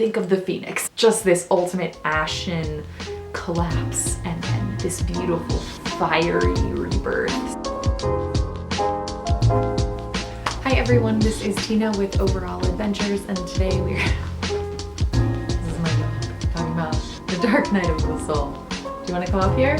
think of the phoenix. Just this ultimate ashen collapse and then this beautiful fiery rebirth. Hi everyone, this is Tina with Overall Adventures, and today this is my book, talking about the dark night of the soul. Do you want to come up here?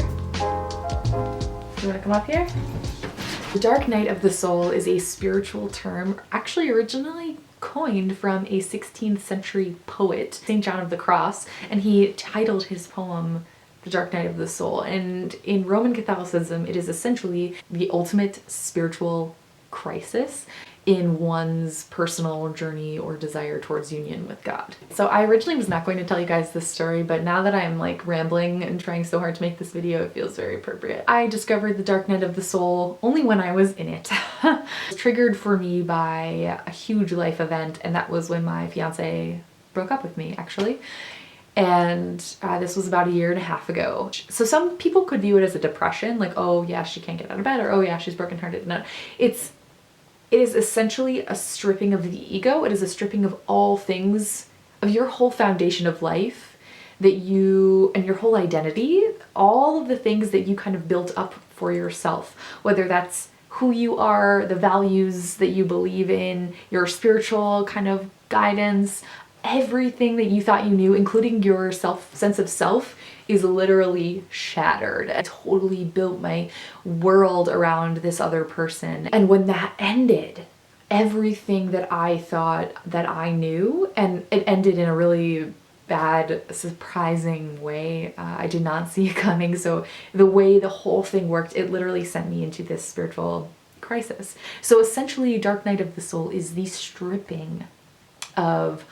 The dark night of the soul is a spiritual term actually originally coined from a 16th century poet, St. John of the Cross, and he titled his poem The Dark Night of the Soul. And in Roman Catholicism, it is essentially the ultimate spiritual crisis in one's personal journey or desire towards union with God. So I originally was not going to tell you guys this story, but now that I'm like rambling and trying so hard to make this video, it feels very appropriate. I discovered the dark night of the soul only when I was in it. It was triggered for me by a huge life event, and that was when my fiance broke up with me, actually. And this was about 1.5 years ago. So some people could view it as a depression, like, oh yeah, she can't get out of bed, or oh yeah, she's brokenhearted. No, it is essentially a stripping of the ego. It is a stripping of all things, of your whole foundation of life that you, and your whole identity, all of the things that you kind of built up for yourself, whether that's who you are, the values that you believe in, your spiritual kind of guidance, everything that you thought you knew, including your sense of self, is literally shattered. I totally built my world around this other person. And when that ended, everything that I thought that I knew, and it ended in a really bad, surprising way. I did not see it coming. So the way the whole thing worked, it literally sent me into this spiritual crisis. So essentially, Dark Night of the Soul is the stripping of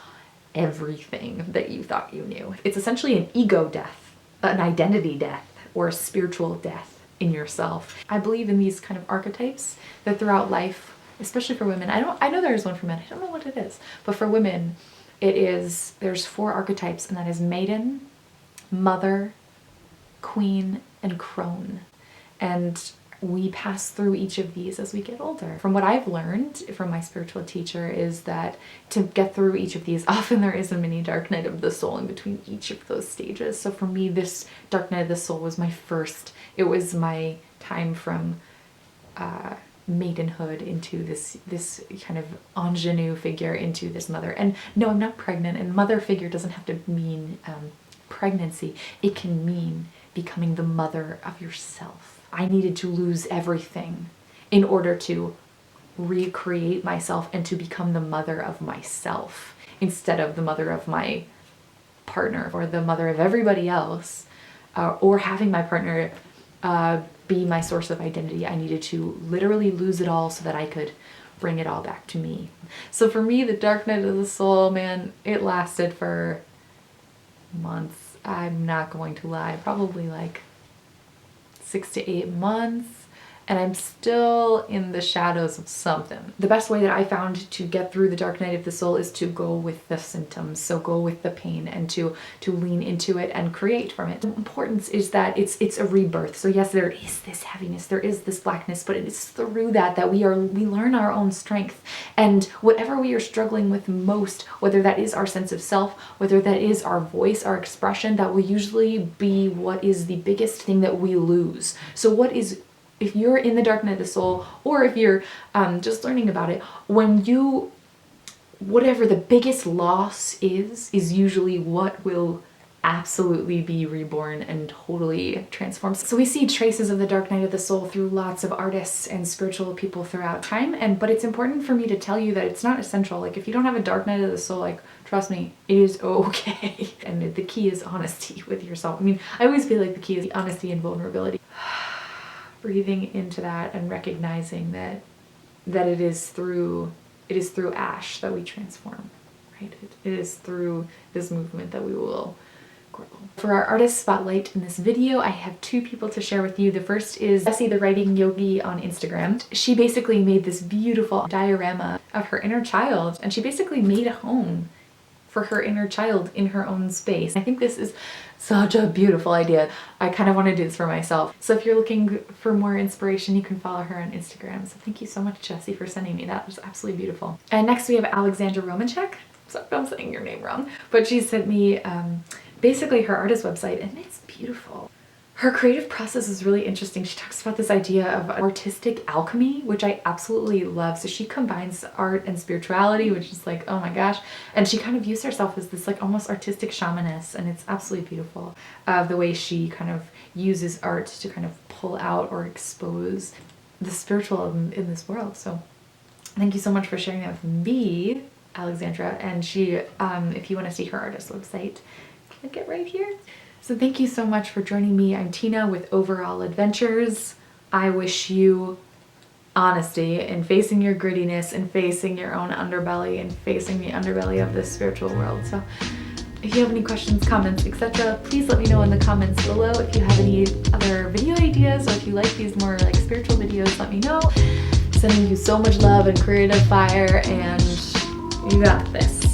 everything that you thought you knew. It's essentially an ego death, an identity death, or a spiritual death in yourself. I believe in these kind of archetypes that throughout life, especially for women, I know there's one for men, I don't know what it is, but for women, there's 4 archetypes, and that is maiden, mother, queen, and crone. And we pass through each of these as we get older. From what I've learned from my spiritual teacher is that to get through each of these, often there is a mini dark night of the soul in between each of those stages. So for me, this dark night of the soul was my first. It was my time from maidenhood into this kind of ingenue figure into this mother. And no, I'm not pregnant, and mother figure doesn't have to mean pregnancy. It can mean becoming the mother of yourself. I needed to lose everything in order to recreate myself and to become the mother of myself instead of the mother of my partner or the mother of everybody else, or having my partner be my source of identity. I needed to literally lose it all so that I could bring it all back to me. So for me, the dark night of the soul, man, it lasted for months. I'm not going to lie, probably like 6 to 8 months, and I'm still in the shadows of something. The best way that I found to get through the dark night of the soul is to go with the symptoms, so go with the pain and to lean into it and create from it. The importance is that it's a rebirth. So yes, there is this heaviness, there is this blackness, but it is through that we learn our own strength. And whatever we are struggling with most, whether that is our sense of self, whether that is our voice, our expression, that will usually be what is the biggest thing that we lose. So if you're in the dark night of the soul, or if you're just learning about it, whatever the biggest loss is usually what will absolutely be reborn and totally transformed. So we see traces of the dark night of the soul through lots of artists and spiritual people throughout time, but it's important for me to tell you that it's not essential. Like, if you don't have a dark night of the soul, like, trust me, it is okay. And the key is honesty with yourself. I mean, I always feel like the key is honesty and vulnerability. Breathing into that and recognizing that it is through ash that we transform, right? It is through this movement that we will grow. For our artist spotlight in this video, I have 2 people to share with you. The first is Jessie, the writing yogi on Instagram. She basically made this beautiful diorama of her inner child, and she basically made a home for her inner child in her own space. I think this is such a beautiful idea. I kind of want to do this for myself. So if you're looking for more inspiration, you can follow her on Instagram. So thank you so much, Jessie, for sending me that. It was absolutely beautiful. And next we have Alexandra Romanchek. sorry if I'm saying your name wrong, but she sent me basically her artist website, and it's beautiful. Her creative process is really interesting. She talks about this idea of artistic alchemy, which I absolutely love. So she combines art and spirituality, which is like, oh my gosh. And she kind of views herself as this like almost artistic shamaness, and it's absolutely beautiful. The way she kind of uses art to kind of pull out or expose the spiritual in this world. So thank you so much for sharing that with me, Alexandra. And she, if you want to see her artist website, click it right here. So thank you so much for joining me. I'm Tina with Overall Adventures. I wish you honesty in facing your grittiness and facing your own underbelly and facing the underbelly of this spiritual world. So if you have any questions, comments, etc., please let me know in the comments below. If you have any other video ideas, or if you like these more like spiritual videos, let me know. Sending you so much love and creative fire, and you got this.